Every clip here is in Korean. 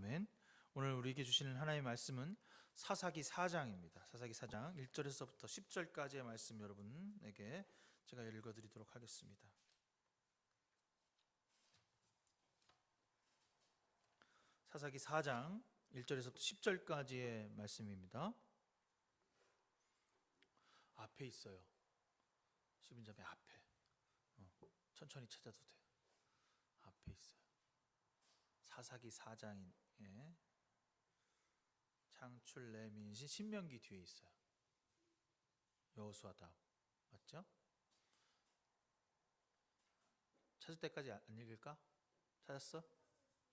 아멘. 오늘 우리에게 주시는 하나님의 말씀은 사사기 4장입니다. 사사기 4장 1절에서부터 10절까지의 말씀 여러분에게 제가 읽어드리도록 하겠습니다. 사사기 4장 1절에서부터 10절까지의 말씀입니다. 앞에 있어요. 10인자매 앞에. 천천히 찾아도 돼요. 앞에 있어요. 사사기 4장에 창출, 레민시, 신명기 뒤에 있어요. 여호수아 다음. 맞죠? 찾을 때까지 안 읽을까? 찾았어?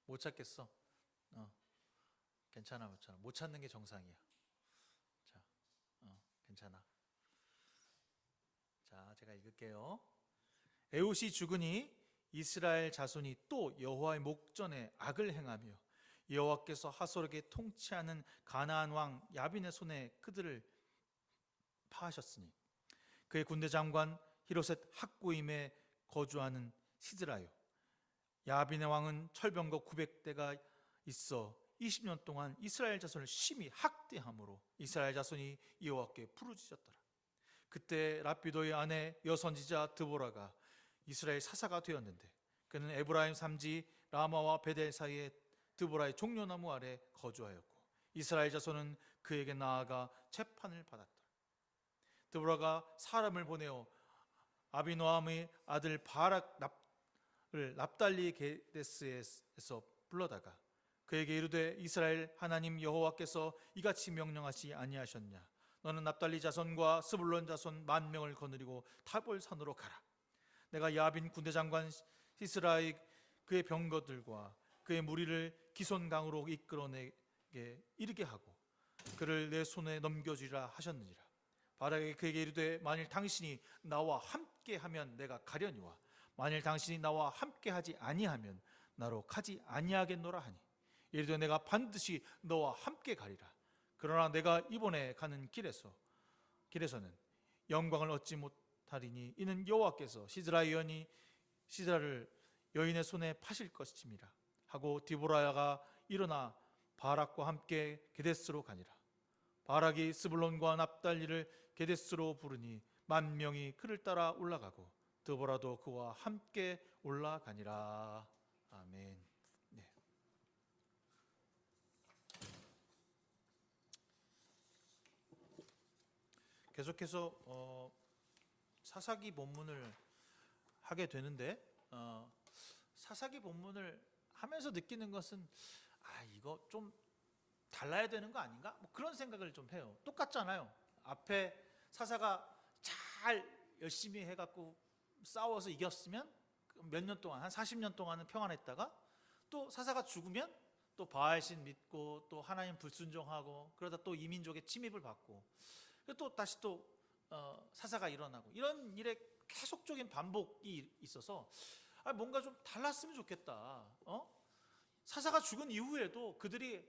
못 찾겠어? 괜찮아, 괜찮아. 못 찾는 게 정상이야. 자, 괜찮아. 자, 제가 읽을게요. 에훗이 죽으니 이스라엘 자손이 또 여호와의 목전에 악을 행하며 여호와께서 하솔에게 통치하는 가나안 왕 야빈의 손에 그들을 파하셨으니 그의 군대 장관 히로셋 학고임에 거주하는 시드라요. 야빈의 왕은 철병거 900대가 있어 20년 동안 이스라엘 자손을 심히 학대함으로 이스라엘 자손이 여호와께 부르짖었더라. 그때 랍비도의 아내 여선지자 드보라가 이스라엘 사사가 되었는데 그는 에브라임 삼지 라마와 베델 사이에 드보라의 종려나무 아래 거주하였고 이스라엘 자손은 그에게 나아가 재판을 받았더라. 드보라가 사람을 보내어 아비노함의 아들 바락을 납달리 게데스에서 불러다가 그에게 이르되 이스라엘 하나님 여호와께서 이같이 명령하시 아니하셨냐. 너는 납달리 자손과 스불론 자손 10,000명을 거느리고 타볼산으로 가라. 내가 야빈 군대 장관 시스라의 그의 병거들과 그의 무리를 기손강으로 이끌어내게 이르게 하고 그를 내 손에 넘겨주리라 하셨느니라. 바락이 그에게 이르되 만일 당신이 나와 함께하면 내가 가려니와 만일 당신이 나와 함께하지 아니하면 나로 가지 아니하겠노라 하니 이르되 내가 반드시 너와 함께 가리라. 그러나 내가 이번에 가는 길에서는 영광을 얻지 못하리니 이는 여호와께서 시드라를 여인의 손에 파실 것임이라 하고 디보라가 일어나 바락과 함께 게데스로 가니라. 바락이 스불론과 납달리를 게데스로 부르니 10,000명이 그를 따라 올라가고 드보라도 그와 함께 올라가니라. 아멘. 네. 계속해서 사사기 본문을 하게 되는데 사사기 본문을 하면서 느끼는 것은 이거 좀 달라야 되는 거 아닌가? 뭐 그런 생각을 좀 해요. 똑같잖아요. 앞에 사사가 잘 열심히 해갖고 싸워서 이겼으면 몇 년 동안 한 40년 동안은 평안했다가 또 사사가 죽으면 또 바알신 믿고 또 하나님 불순종하고 그러다 또 이민족의 침입을 받고 또 다시 또 사사가 일어나고 이런 일의 계속적인 반복이 있어서 뭔가 좀 달랐으면 좋겠다. 사사가 죽은 이후에도 그들이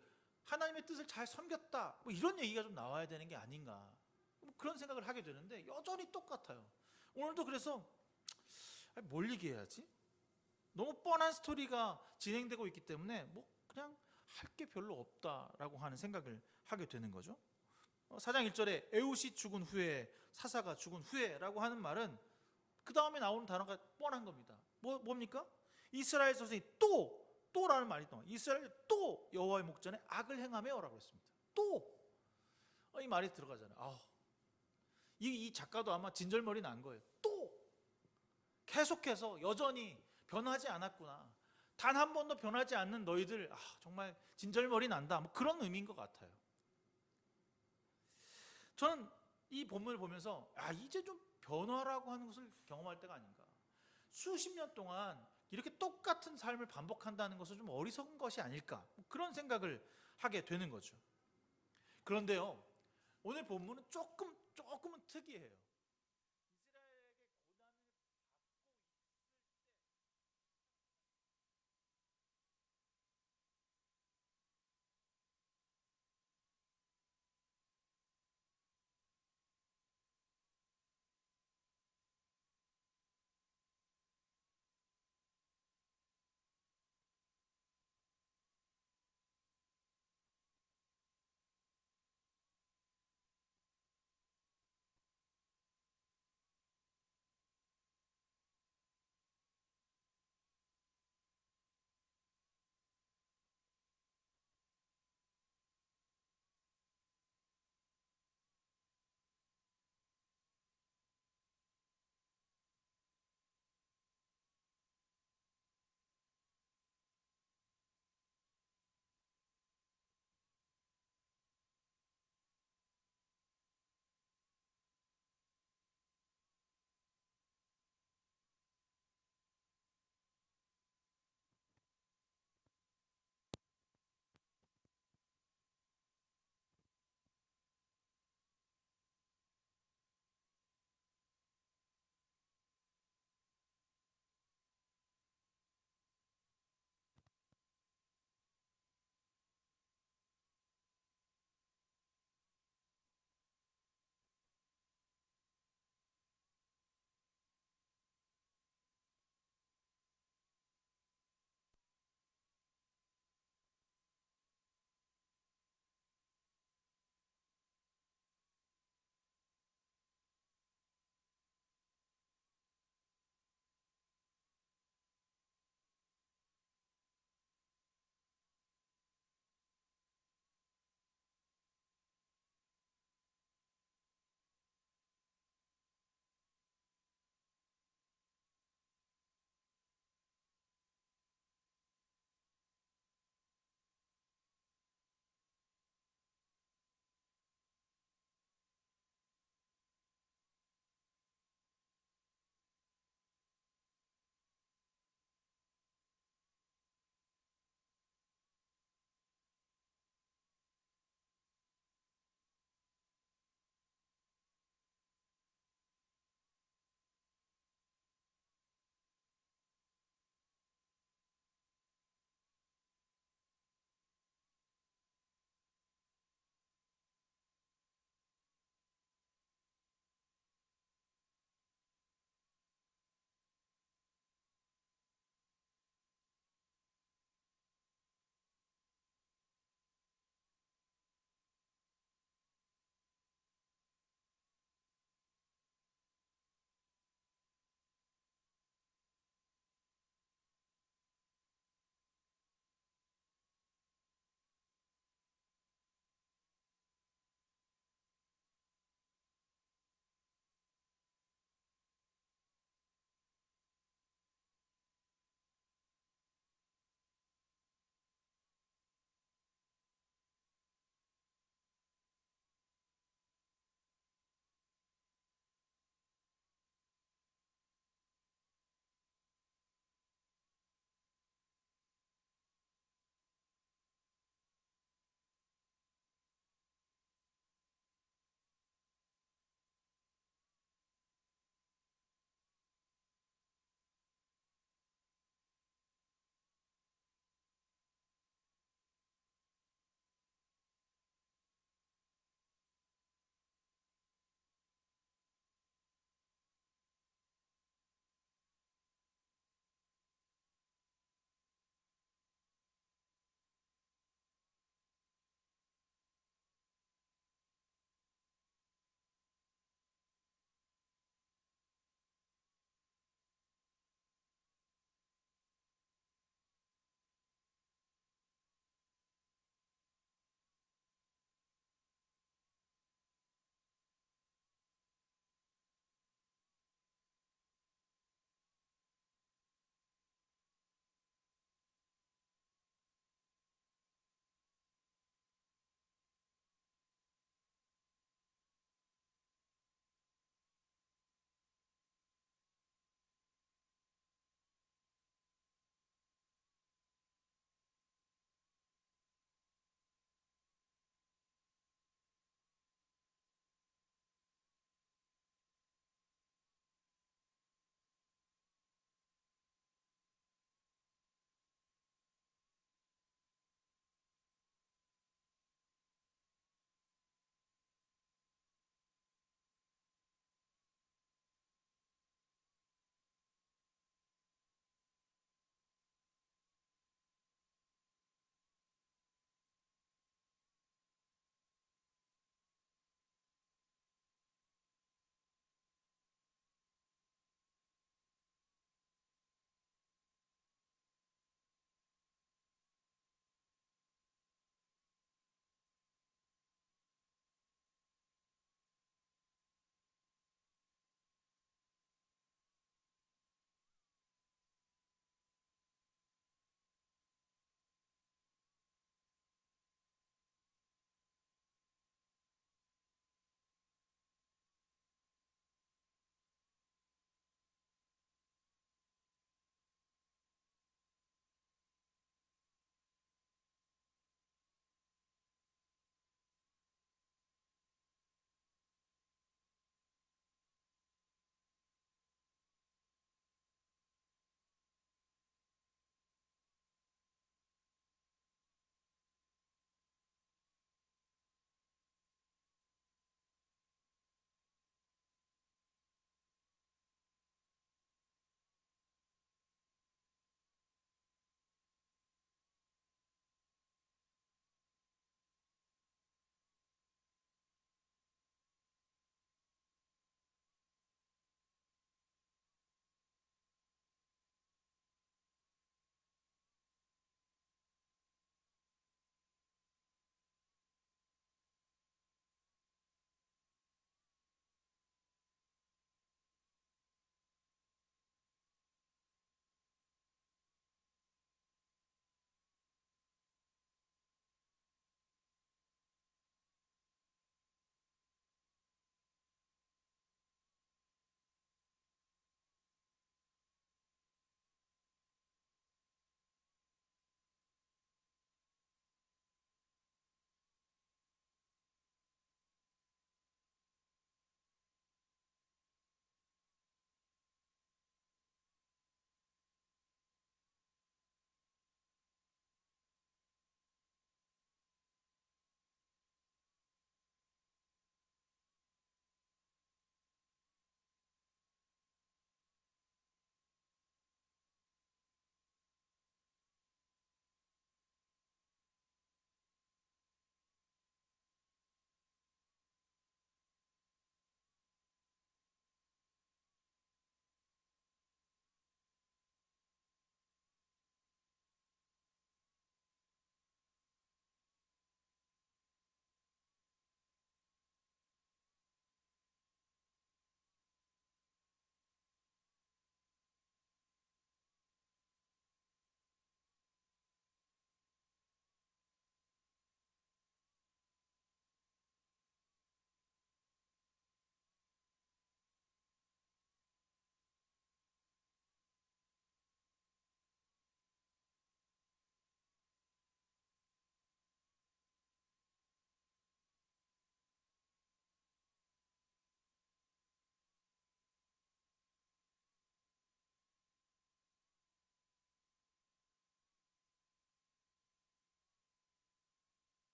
하나님의 뜻을 잘 섬겼다. 뭐 이런 얘기가 좀 나와야 되는 게 아닌가. 그런 생각을 하게 되는데 여전히 똑같아요. 오늘도 그래서 뭘 얘기해야지? 너무 뻔한 스토리가 진행되고 있기 때문에 뭐 그냥 할 게 별로 없다라고 하는 생각을 하게 되는 거죠. 4장 1절에 에훗이 죽은 후에 사사가 죽은 후에라고 하는 말은 그 다음에 나오는 단어가 뻔한 겁니다. 뭡니까? 이스라엘 자손이 또라는 말이 나와요. 이스라엘 또 여호와의 목전에 악을 행하며라고 했습니다. 또 이 말이 들어가잖아요. 이 작가도 아마 진절머리 난 거예요. 또 계속해서 여전히 변하지 않았구나. 단 한 번도 변하지 않는 너희들 정말 진절머리 난다. 뭐 그런 의미인 것 같아요. 저는 이 본문을 보면서 이제 좀 변화라고 하는 것을 경험할 때가 아닌가. 수십 년 동안 이렇게 똑같은 삶을 반복한다는 것은 좀 어리석은 것이 아닐까. 그런 생각을 하게 되는 거죠. 그런데요, 오늘 본문은 조금은 특이해요. 이스라엘에게 고난을 받고 있을 때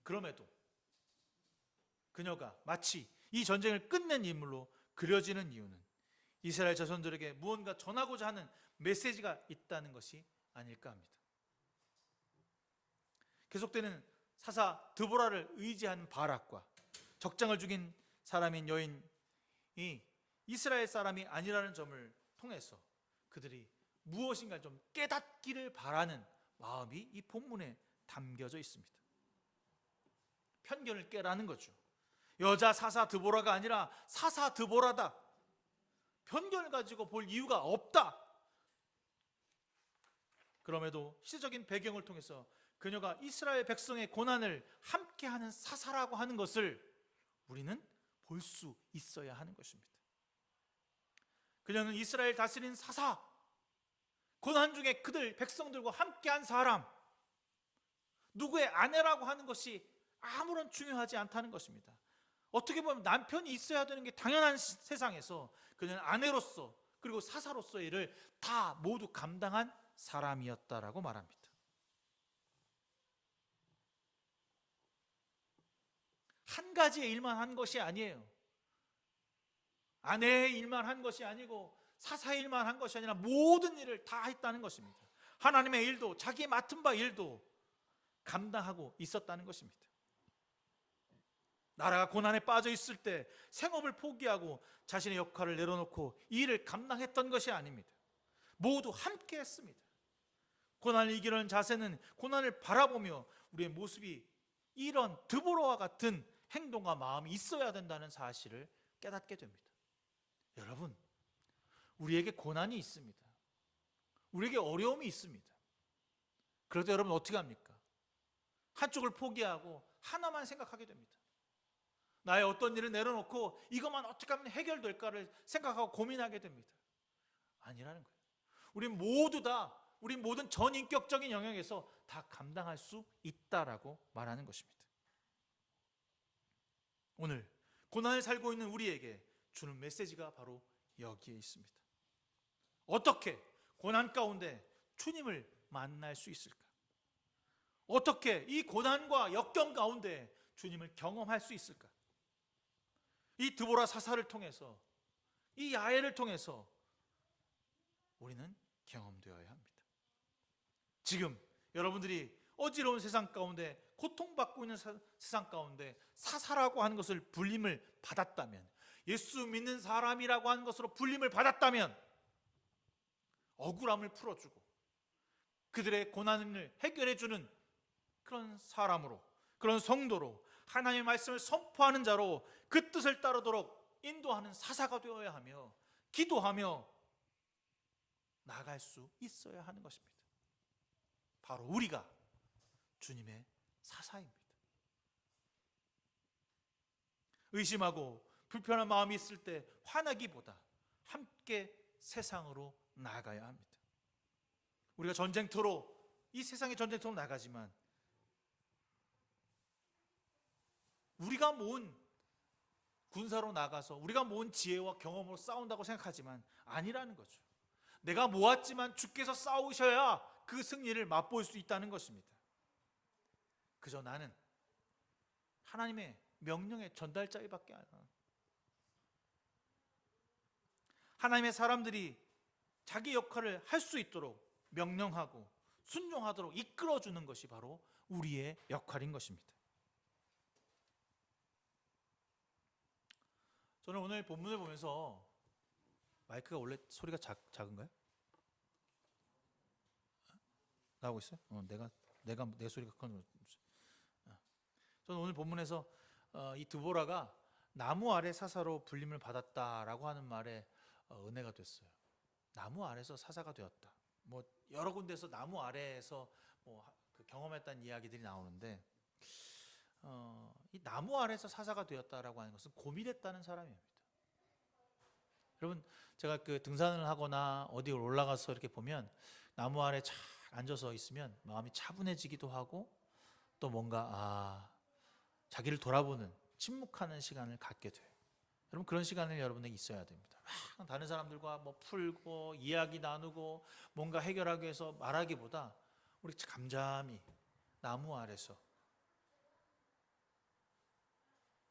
그럼에도 그녀가 마치 이 전쟁을 끝낸 인물로 그려지는 이유는 이스라엘 자손들에게 무언가 전하고자 하는 메시지가 있다는 것이 아닐까 합니다. 계속되는 사사 드보라를 의지한 바락과 적장을 죽인 사람인 여인이 이스라엘 사람이 아니라는 점을 통해서 그들이 무엇인가 좀 깨닫기를 바라는 마음이 이 본문에 담겨져 있습니다. 편견을 깨라는 거죠. 여자 사사 드보라가 아니라 사사 드보라다. 편견을 가지고 볼 이유가 없다. 그럼에도 시대적인 배경을 통해서 그녀가 이스라엘 백성의 고난을 함께하는 사사라고 하는 것을 우리는 볼 수 있어야 하는 것입니다. 그녀는 이스라엘 다스린 사사, 고난 중에 그들 백성들과 함께한 사람, 누구의 아내라고 하는 것이 아무런 중요하지 않다는 것입니다. 어떻게 보면 남편이 있어야 되는 게 당연한 세상에서 그녀는 아내로서 그리고 사사로서의 일을 다 모두 감당한 사람이었다라고 말합니다. 한 가지의 일만 한 것이 아니에요. 아내의 일만 한 것이 아니고 사사의 일만 한 것이 아니라 모든 일을 다 했다는 것입니다. 하나님의 일도 자기 맡은 바 일도 감당하고 있었다는 것입니다. 나라가 고난에 빠져 있을 때 생업을 포기하고 자신의 역할을 내려놓고 이 일을 감당했던 것이 아닙니다. 모두 함께 했습니다. 고난을 이기려는 자세는 고난을 바라보며 우리의 모습이 이런 드보라와 같은 행동과 마음이 있어야 된다는 사실을 깨닫게 됩니다. 여러분, 우리에게 고난이 있습니다. 우리에게 어려움이 있습니다. 그럴 때 여러분 어떻게 합니까? 한쪽을 포기하고 하나만 생각하게 됩니다. 나의 어떤 일을 내려놓고 이것만 어떻게 하면 해결될까를 생각하고 고민하게 됩니다. 아니라는 거예요. 우리 모든 전인격적인 영역에서 다 감당할 수 있다라고 말하는 것입니다. 오늘 고난을 살고 있는 우리에게 주는 메시지가 바로 여기에 있습니다. 어떻게 고난 가운데 주님을 만날 수 있을까? 어떻게 이 고난과 역경 가운데 주님을 경험할 수 있을까? 이 드보라 사사를 통해서, 이 야엘을 통해서 우리는 경험되어야 합니다. 지금 여러분들이 어지러운 세상 가운데, 고통받고 있는 세상 가운데 사사라고 하는 것을 불림을 받았다면, 예수 믿는 사람이라고 하는 것으로 불림을 받았다면 억울함을 풀어주고 그들의 고난을 해결해주는 그런 사람으로, 그런 성도로, 하나님의 말씀을 선포하는 자로 그 뜻을 따르도록 인도하는 사사가 되어야 하며 기도하며 나아갈 수 있어야 하는 것입니다. 바로 우리가 주님의 사사입니다. 의심하고 불편한 마음이 있을 때 화나기보다 함께 세상으로 나아가야 합니다. 우리가 전쟁터로, 이 세상의 전쟁터로 나가지만 우리가 모은 군사로 나가서 우리가 모은 지혜와 경험으로 싸운다고 생각하지만 아니라는 거죠. 내가 모았지만 주께서 싸우셔야 그 승리를 맛볼 수 있다는 것입니다. 그저 나는 하나님의 명령의 전달자이밖에 안 해요. 하나님의 사람들이 자기 역할을 할 수 있도록 명령하고 순종하도록 이끌어주는 것이 바로 우리의 역할인 것입니다. 저는 오늘 본문을 보면서, 마이크가 원래 소리가 작은가요? 나오고 있어요? 내 소리가 큰. 저는 오늘 본문에서 이 드보라가 나무 아래 사사로 불림을 받았다라고 하는 말에 은혜가 됐어요. 나무 아래서 사사가 되었다. 뭐 여러 군데서 나무 아래에서 그 경험했다는 이야기들이 나오는데, 이 나무 아래서 사사가 되었다라고 하는 것은 고민했다는 사람입니다. 여러분, 제가 그 등산을 하거나 어디 올라가서 이렇게 보면 나무 아래 잘 앉아서 있으면 마음이 차분해지기도 하고 또 뭔가 자기를 돌아보는, 침묵하는 시간을 갖게 돼요. 여러분, 그런 시간을 여러분에게 있어야 됩니다. 다른 사람들과 풀고 이야기 나누고 뭔가 해결하기 위해서 말하기보다 우리 잠잠히 나무 아래서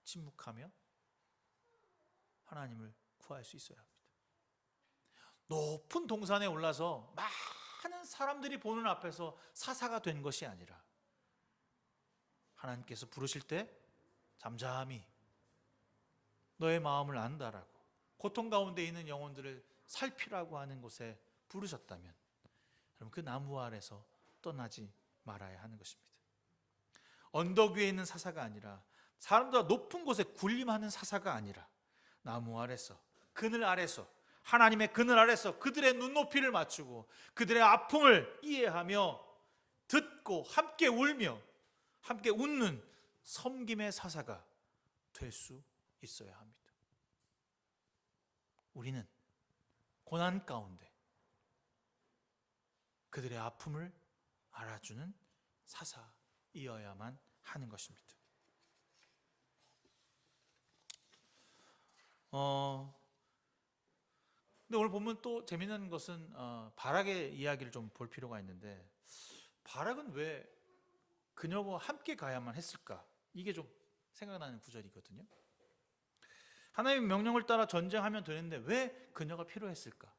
침묵하며 하나님을 구할 수 있어야 합니다. 높은 동산에 올라서 많은 사람들이 보는 앞에서 사사가 된 것이 아니라 하나님께서 부르실 때 잠잠히 너의 마음을 안다라고 고통 가운데 있는 영혼들을 살피라고 하는 곳에 부르셨다면 그럼 그 나무 아래서 떠나지 말아야 하는 것입니다. 언덕 위에 있는 사사가 아니라 사람보다 높은 곳에 군림하는 사사가 아니라 나무 아래서 그늘 아래서 하나님의 그늘 아래서 그들의 눈높이를 맞추고 그들의 아픔을 이해하며 듣고 함께 울며 함께 웃는 섬김의 사사가 될 수 있어야 합니다. 우리는 고난 가운데 그들의 아픔을 알아주는 사사이어야만 하는 것입니다. 근데 오늘 보면 또 재미있는 것은 바락의 이야기를 좀 볼 필요가 있는데 바락은 왜 그녀와 함께 가야만 했을까? 이게 좀 생각나는 구절이거든요. 하나님의 명령을 따라 전쟁하면 되는데 왜 그녀가 필요했을까?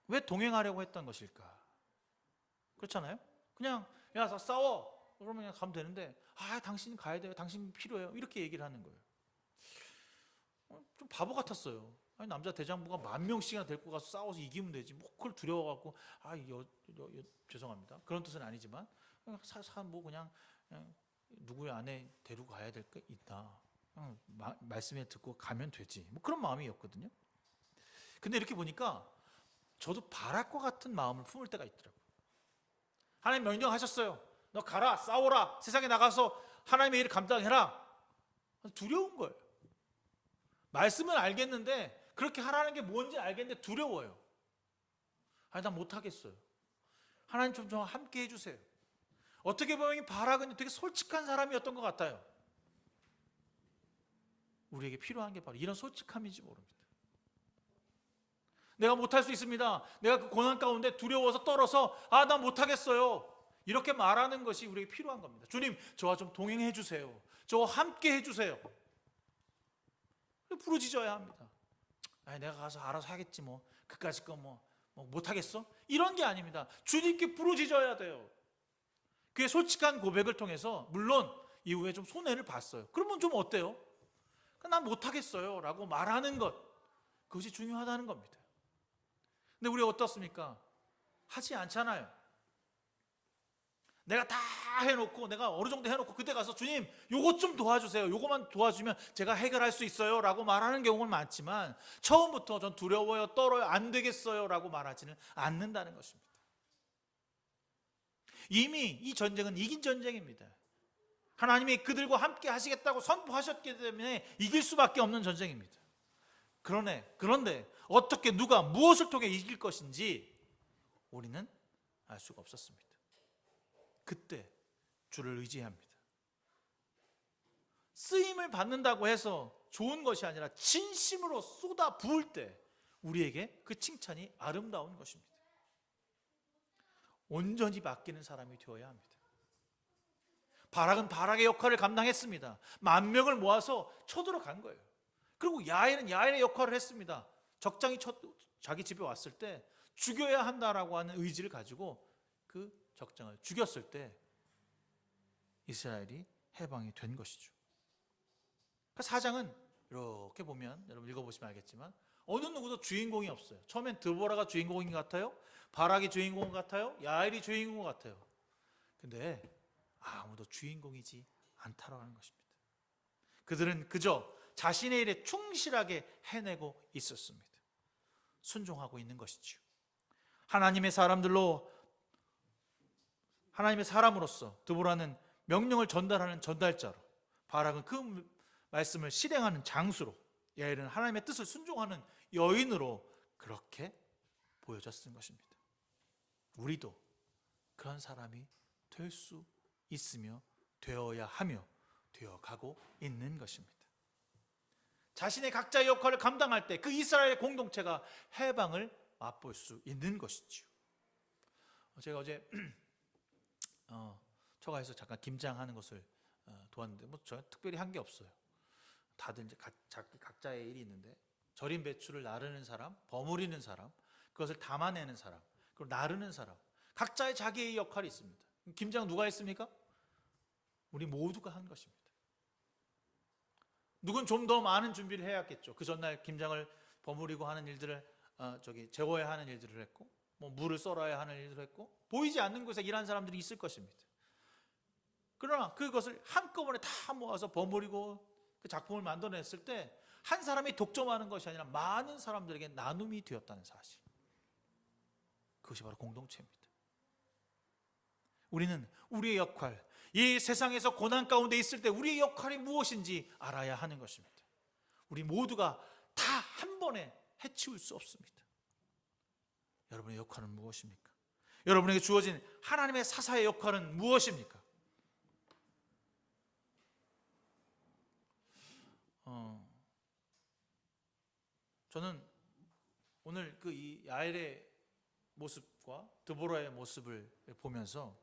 왜 동행하려고 했던 것일까? 그렇잖아요. 그냥 야 싸워 그러면 그냥 가면 되는데 당신 가야 돼요, 당신 필요해요 이렇게 얘기를 하는 거예요. 좀 바보 같았어요. 아니, 남자 대장부가 10,000명씩이나 데리고 가서 싸워서 이기면 되지 뭐 그걸 두려워갖고 죄송합니다 그런 뜻은 아니지만 그냥 누구의 아내 데리고 가야 될 게 있다, 말씀에 듣고 가면 되지 뭐 그런 마음이었거든요. 근데 이렇게 보니까 저도 바락과 같은 마음을 품을 때가 있더라고요. 하나님 명령하셨어요. 너 가라, 싸워라, 세상에 나가서 하나님의 일을 감당해라. 두려운 거예요. 말씀은 알겠는데 그렇게 하라는 게 뭔지 알겠는데 두려워요. 난 못하겠어요. 하나님 좀 저와 함께 해주세요. 어떻게 보면 이 바락은 되게 솔직한 사람이었던 것 같아요. 우리에게 필요한 게 바로 이런 솔직함인지 모릅니다. 내가 못할 수 있습니다. 내가 그 고난 가운데 두려워서 떨어서 난 못하겠어요. 이렇게 말하는 것이 우리에게 필요한 겁니다. 주님, 저와 좀 동행해 주세요. 저와 함께 해주세요. 부르짖어야 합니다. 내가 가서 알아서 하겠지 뭐 그까짓 거 뭐 못하겠어? 이런 게 아닙니다. 주님께 부르짖어야 돼요. 그의 솔직한 고백을 통해서 물론 이후에 좀 손해를 봤어요. 그러면 좀 어때요? 난 못하겠어요 라고 말하는 것, 그것이 중요하다는 겁니다. 근데 우리 어떻습니까? 하지 않잖아요. 내가 다 해놓고 내가 어느 정도 해놓고 그때 가서 주님 요것 좀 도와주세요, 요것만 도와주면 제가 해결할 수 있어요 라고 말하는 경우는 많지만 처음부터 전 두려워요, 떨어요, 안 되겠어요 라고 말하지는 않는다는 것입니다. 이미 이 전쟁은 이긴 전쟁입니다. 하나님이 그들과 함께 하시겠다고 선포하셨기 때문에 이길 수밖에 없는 전쟁입니다. 그런데 어떻게 누가 무엇을 통해 이길 것인지 우리는 알 수가 없었습니다. 그때 주를 의지합니다. 쓰임을 받는다고 해서 좋은 것이 아니라 진심으로 쏟아 부을 때 우리에게 그 칭찬이 아름다운 것입니다. 온전히 맡기는 사람이 되어야 합니다. 바락은 바락의 역할을 감당했습니다. 10,000명을 모아서 쳐들어간 거예요. 그리고 야훼는 야훼의 역할을 했습니다. 적장이 자기 집에 왔을 때 죽여야 한다라고 하는 의지를 가지고 그 적장을 죽였을 때 이스라엘이 해방이 된 것이죠. 그 사장은 이렇게 보면 여러분 읽어보시면 알겠지만 어느 누구도 주인공이 없어요. 처음엔 드보라가 주인공인 것 같아요. 바락이 주인공 같아요. 야엘이 주인공 같아요. 근데 아무도 주인공이지 않다라는 것입니다. 그들은 그저 자신의 일에 충실하게 해내고 있었습니다. 순종하고 있는 것이지요. 하나님의 사람으로서 드보라는 명령을 전달하는 전달자로, 바락은 그 말씀을 실행하는 장수로, 야엘은 하나님의 뜻을 순종하는 여인으로 그렇게 보여졌던 것입니다. 우리도 그런 사람이 될 수 있으며 되어야 하며 되어가고 있는 것입니다. 자신의 각자의 역할을 감당할 때 그 이스라엘 공동체가 해방을 맛볼 수 있는 것이지요. 제가 어제 처가에서 잠깐 김장하는 것을 도왔는데 뭐 저 특별히 한 게 없어요. 다들 이제 각자의 일이 있는데 절인 배추를 나르는 사람, 버무리는 사람, 그것을 담아내는 사람, 그리고 나르는 사람, 각자의 자기의 역할이 있습니다. 김장 누가 했습니까? 우리 모두가 한 것입니다. 누군 좀 더 많은 준비를 해야겠죠. 그 전날 김장을 버무리고 하는 일들을 재워야 하는 일들을 했고, 뭐 물을 썰어야 하는 일들을 했고, 보이지 않는 곳에 일하는 사람들이 있을 것입니다. 그러나 그것을 한꺼번에 다 모아서 버무리고 그 작품을 만들어냈을 때 한 사람이 독점하는 것이 아니라 많은 사람들에게 나눔이 되었다는 사실, 그것이 바로 공동체입니다. 우리는 우리의 역할, 이 세상에서 고난 가운데 있을 때 우리의 역할이 무엇인지 알아야 하는 것입니다. 우리 모두가 다 한 번에 해치울 수 없습니다. 여러분의 역할은 무엇입니까? 여러분에게 주어진 하나님의 사사의 역할은 무엇입니까? 저는 오늘 이 야엘의 모습과 드보라의 모습을 보면서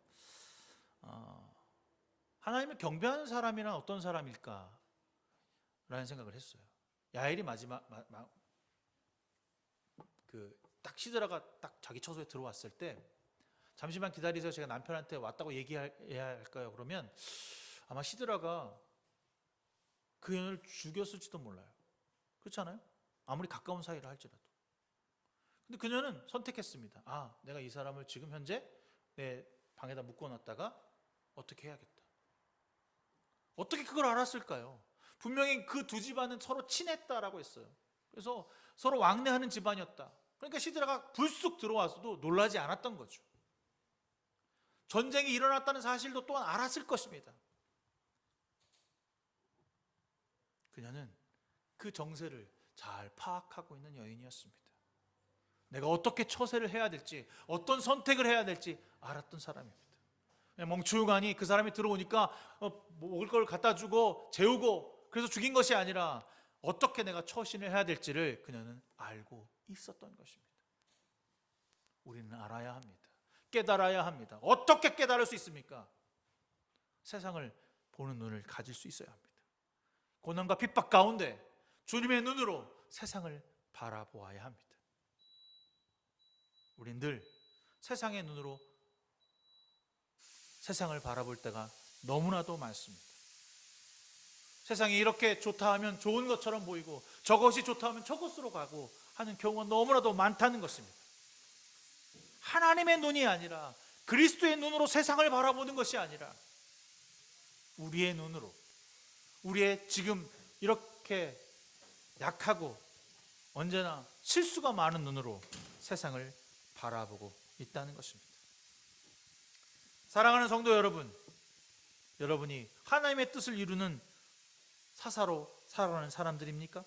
하나님을 경배하는 사람이란 어떤 사람일까 라는 생각을 했어요. 야엘이 딱 시드라가 딱 자기 처소에 들어왔을 때 잠시만 기다리세요, 제가 남편한테 왔다고 얘기해야 할까요? 그러면 아마 시드라가 그 여인을 죽였을지도 몰라요. 그렇잖아요? 아무리 가까운 사이라 할지라도. 근데 그녀는 선택했습니다. 내가 이 사람을 지금 현재 내 방에다 묶어놨다가 어떻게 해야겠다. 어떻게 그걸 알았을까요? 분명히 그 두 집안은 서로 친했다라고 했어요. 그래서 서로 왕래하는 집안이었다. 그러니까 시드라가 불쑥 들어와서도 놀라지 않았던 거죠. 전쟁이 일어났다는 사실도 또한 알았을 것입니다. 그녀는 그 정세를 잘 파악하고 있는 여인이었습니다. 내가 어떻게 처세를 해야 될지, 어떤 선택을 해야 될지 알았던 사람입니다. 멍충하니 그 사람이 들어오니까 먹을 걸 갖다 주고 재우고 그래서 죽인 것이 아니라 어떻게 내가 처신을 해야 될지를 그녀는 알고 있었던 것입니다. 우리는 알아야 합니다. 깨달아야 합니다. 어떻게 깨달을 수 있습니까? 세상을 보는 눈을 가질 수 있어야 합니다. 고난과 핍박 가운데 주님의 눈으로 세상을 바라보아야 합니다. 우린 늘 세상의 눈으로 세상을 바라볼 때가 너무나도 많습니다. 세상이 이렇게 좋다 하면 좋은 것처럼 보이고 저것이 좋다 하면 저것으로 가고 하는 경우가 너무나도 많다는 것입니다. 하나님의 눈이 아니라 그리스도의 눈으로 세상을 바라보는 것이 아니라 우리의 눈으로, 우리의 지금 이렇게 약하고 언제나 실수가 많은 눈으로 세상을 바라보고 있다는 것입니다. 사랑하는 성도 여러분, 여러분이 하나님의 뜻을 이루는 사사로 살아가는 사람들입니까?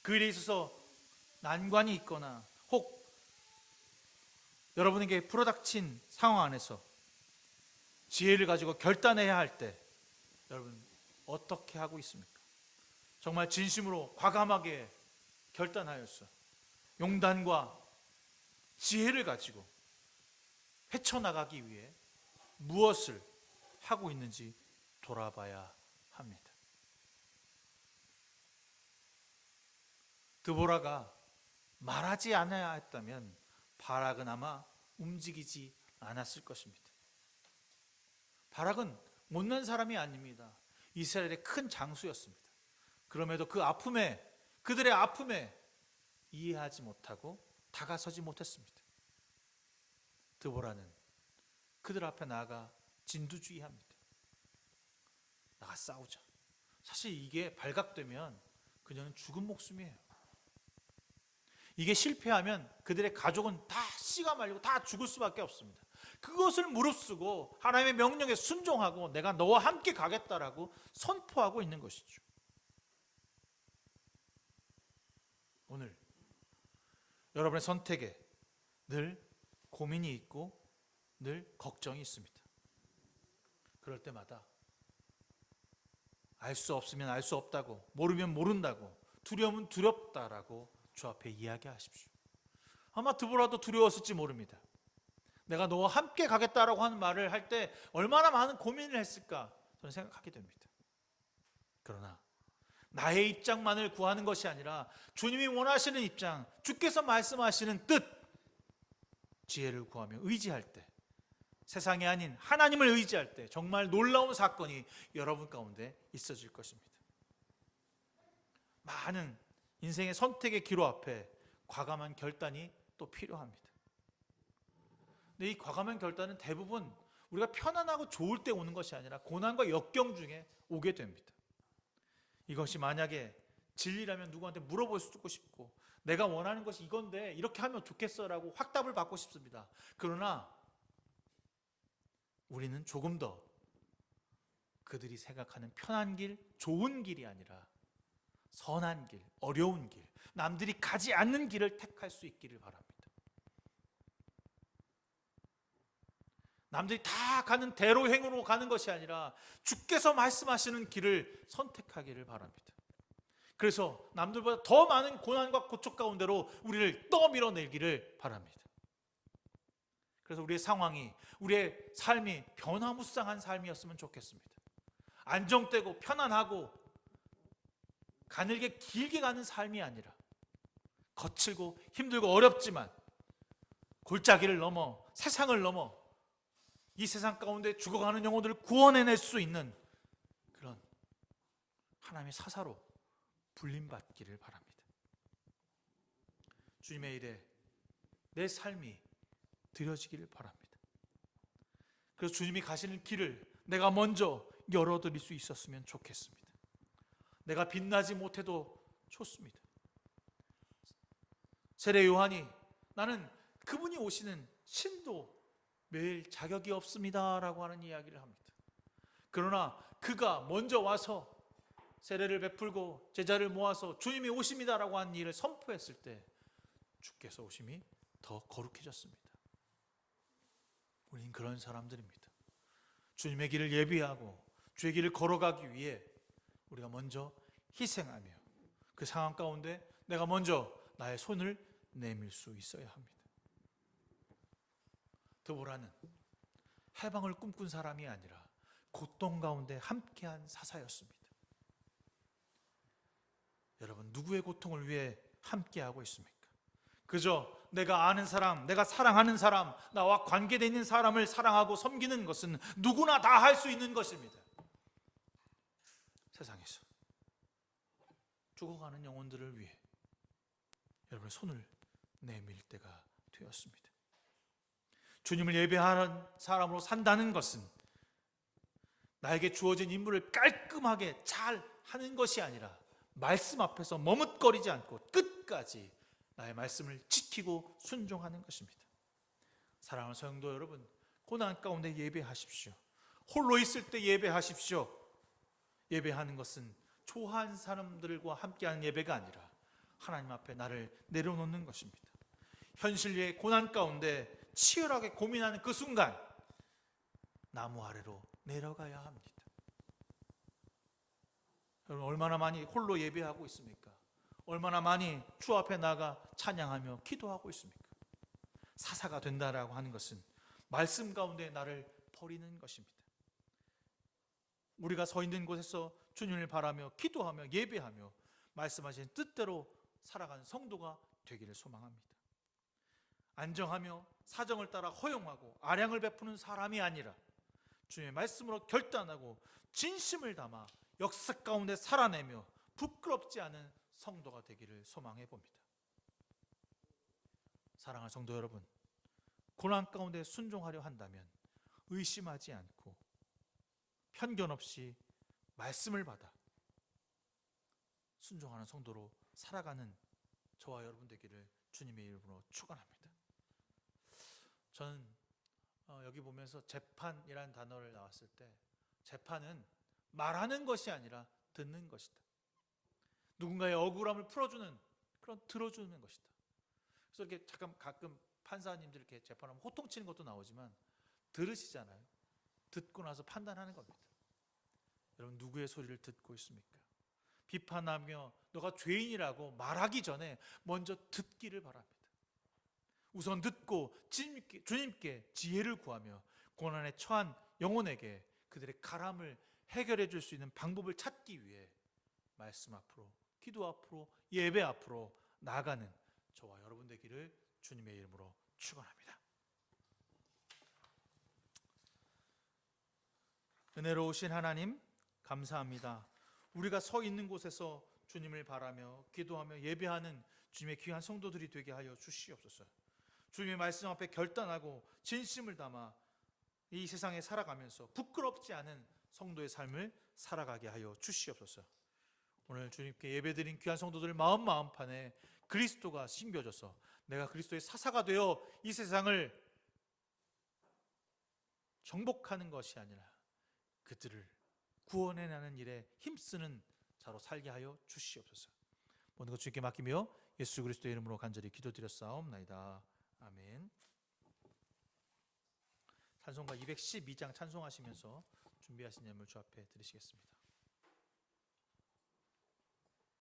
그 일에 있어서 난관이 있거나 혹 여러분에게 불어닥친 상황 안에서 지혜를 가지고 결단해야 할 때 여러분 어떻게 하고 있습니까? 정말 진심으로 과감하게 결단하여서 용단과 지혜를 가지고 헤쳐나가기 위해 무엇을 하고 있는지 돌아봐야 합니다. 드보라가 말하지 않아야 했다면 바락은 아마 움직이지 않았을 것입니다. 바락은 못난 사람이 아닙니다. 이스라엘의 큰 장수였습니다. 그럼에도 그들의 아픔에 이해하지 못하고 다가서지 못했습니다. 드보라는 그들 앞에 나아가 진두지휘합니다. 나가 싸우자. 사실 이게 발각되면 그녀는 죽은 목숨이에요. 이게 실패하면 그들의 가족은 다 씨가 말리고 다 죽을 수밖에 없습니다. 그것을 무릅쓰고 하나님의 명령에 순종하고 내가 너와 함께 가겠다라고 선포하고 있는 것이죠. 오늘 여러분의 선택에 늘 고민이 있고 늘 걱정이 있습니다. 그럴 때마다 알 수 없으면 알 수 없다고, 모르면 모른다고, 두려우면 두렵다라고 주 앞에 이야기하십시오. 아마 드보라도 두려웠을지 모릅니다. 내가 너와 함께 가겠다라고 하는 말을 할 때 얼마나 많은 고민을 했을까 저는 생각하게 됩니다. 그러나 나의 입장만을 구하는 것이 아니라 주님이 원하시는 입장, 주께서 말씀하시는 뜻, 지혜를 구하며 의지할 때, 세상이 아닌 하나님을 의지할 때 정말 놀라운 사건이 여러분 가운데 있어질 것입니다. 많은 인생의 선택의 기로 앞에 과감한 결단이 또 필요합니다. 근데 이 과감한 결단은 대부분 우리가 편안하고 좋을 때 오는 것이 아니라 고난과 역경 중에 오게 됩니다. 이것이 만약에 진리라면 누구한테 물어볼 수도 싶고, 내가 원하는 것이 이건데 이렇게 하면 좋겠어라고 확답을 받고 싶습니다. 그러나 우리는 조금 더 그들이 생각하는 편한 길, 좋은 길이 아니라 선한 길, 어려운 길, 남들이 가지 않는 길을 택할 수 있기를 바랍니다. 남들이 다 가는 대로행으로 가는 것이 아니라 주께서 말씀하시는 길을 선택하기를 바랍니다. 그래서 남들보다 더 많은 고난과 고통 가운데로 우리를 떠밀어내기를 바랍니다. 그래서 우리의 상황이, 우리의 삶이 변화무쌍한 삶이었으면 좋겠습니다. 안정되고 편안하고 가늘게 길게 가는 삶이 아니라 거칠고 힘들고 어렵지만 골짜기를 넘어 세상을 넘어 이 세상 가운데 죽어가는 영혼들을 구원해낼 수 있는 그런 하나님의 사사로 불림받기를 바랍니다. 주님의 일에 내 삶이 드려지기를 바랍니다. 그래서 주님이 가시는 길을 내가 먼저 열어드릴 수 있었으면 좋겠습니다. 내가 빛나지 못해도 좋습니다. 세례 요한이 나는 그분이 오시는 신도 매일 자격이 없습니다라고 하는 이야기를 합니다. 그러나 그가 먼저 와서 세례를 베풀고 제자를 모아서 주님이 오십니다라고 하는 일을 선포했을 때 주께서 오심이 더 거룩해졌습니다. 우리는 그런 사람들입니다. 주님의 길을 예비하고 주의 길을 걸어가기 위해 우리가 먼저 희생하며 그 상황 가운데 내가 먼저 나의 손을 내밀 수 있어야 합니다. 드보라는 해방을 꿈꾼 사람이 아니라 고통 가운데 함께한 사사였습니다. 여러분, 누구의 고통을 위해 함께하고 있습니까? 그저 내가 아는 사람, 내가 사랑하는 사람, 나와 관계되어 있는 사람을 사랑하고 섬기는 것은 누구나 다 할 수 있는 것입니다. 세상에서 죽어가는 영혼들을 위해 여러분의 손을 내밀 때가 되었습니다. 주님을 예배하는 사람으로 산다는 것은 나에게 주어진 임무를 깔끔하게 잘 하는 것이 아니라 말씀 앞에서 머뭇거리지 않고 끝까지 나의 말씀을 지키고 순종하는 것입니다. 사랑하는 성도 여러분, 고난 가운데 예배하십시오. 홀로 있을 때 예배하십시오. 예배하는 것은 좋아하는 사람들과 함께하는 예배가 아니라 하나님 앞에 나를 내려놓는 것입니다. 현실의 고난 가운데 치열하게 고민하는 그 순간 나무 아래로 내려가야 합니다. 여러분, 얼마나 많이 홀로 예배하고 있습니까? 얼마나 많이 주 앞에 나가 찬양하며 기도하고 있습니까? 사사가 된다라고 하는 것은 말씀 가운데 나를 버리는 것입니다. 우리가 서 있는 곳에서 주님을 바라며 기도하며 예배하며 말씀하신 뜻대로 살아가는 성도가 되기를 소망합니다. 안정하며 사정을 따라 허용하고 아량을 베푸는 사람이 아니라 주님의 말씀으로 결단하고 진심을 담아 역사 가운데 살아내며 부끄럽지 않은 성도가 되기를 소망해 봅니다. 사랑하는 성도 여러분, 고난 가운데 순종하려 한다면 의심하지 않고 편견 없이 말씀을 받아 순종하는 성도로 살아가는 저와 여러분 되기를 주님의 이름으로 축원합니다. 저는 여기 보면서 재판이라는 단어를 나왔을 때 재판은 말하는 것이 아니라 듣는 것이다. 누군가의 억울함을 풀어주는 그런 들어주는 것이다. 그래서 이렇게 잠깐 가끔 판사님들 이렇게 재판하면 호통치는 것도 나오지만 들으시잖아요. 듣고 나서 판단하는 겁니다. 여러분, 누구의 소리를 듣고 있습니까? 비판하며 너가 죄인이라고 말하기 전에 먼저 듣기를 바랍니다. 우선 듣고 주님께 지혜를 구하며 고난에 처한 영혼에게 그들의 가람을 해결해 줄 수 있는 방법을 찾기 위해 말씀 앞으로, 기도 앞으로, 예배 앞으로 나아가는 저와 여러분 되기를 주님의 이름으로 축원합니다. 은혜로우신 하나님 감사합니다. 우리가 서 있는 곳에서 주님을 바라며 기도하며 예배하는 주님의 귀한 성도들이 되게 하여 주시옵소서. 주님의 말씀 앞에 결단하고 진심을 담아 이 세상에 살아가면서 부끄럽지 않은 성도의 삶을 살아가게 하여 주시옵소서. 오늘 주님께 예배드린 귀한 성도들 마음판에 그리스도가 심겨져서 내가 그리스도의 사사가 되어 이 세상을 정복하는 것이 아니라 그들을 구원해 나는 일에 힘쓰는 자로 살게 하여 주시옵소서. 모든 것 주님께 맡기며 예수 그리스도의 이름으로 간절히 기도드렸사옵나이다. 아멘. 찬송가 212장 찬송하시면서 준비하신 예물 주 앞에 드리시겠습니다.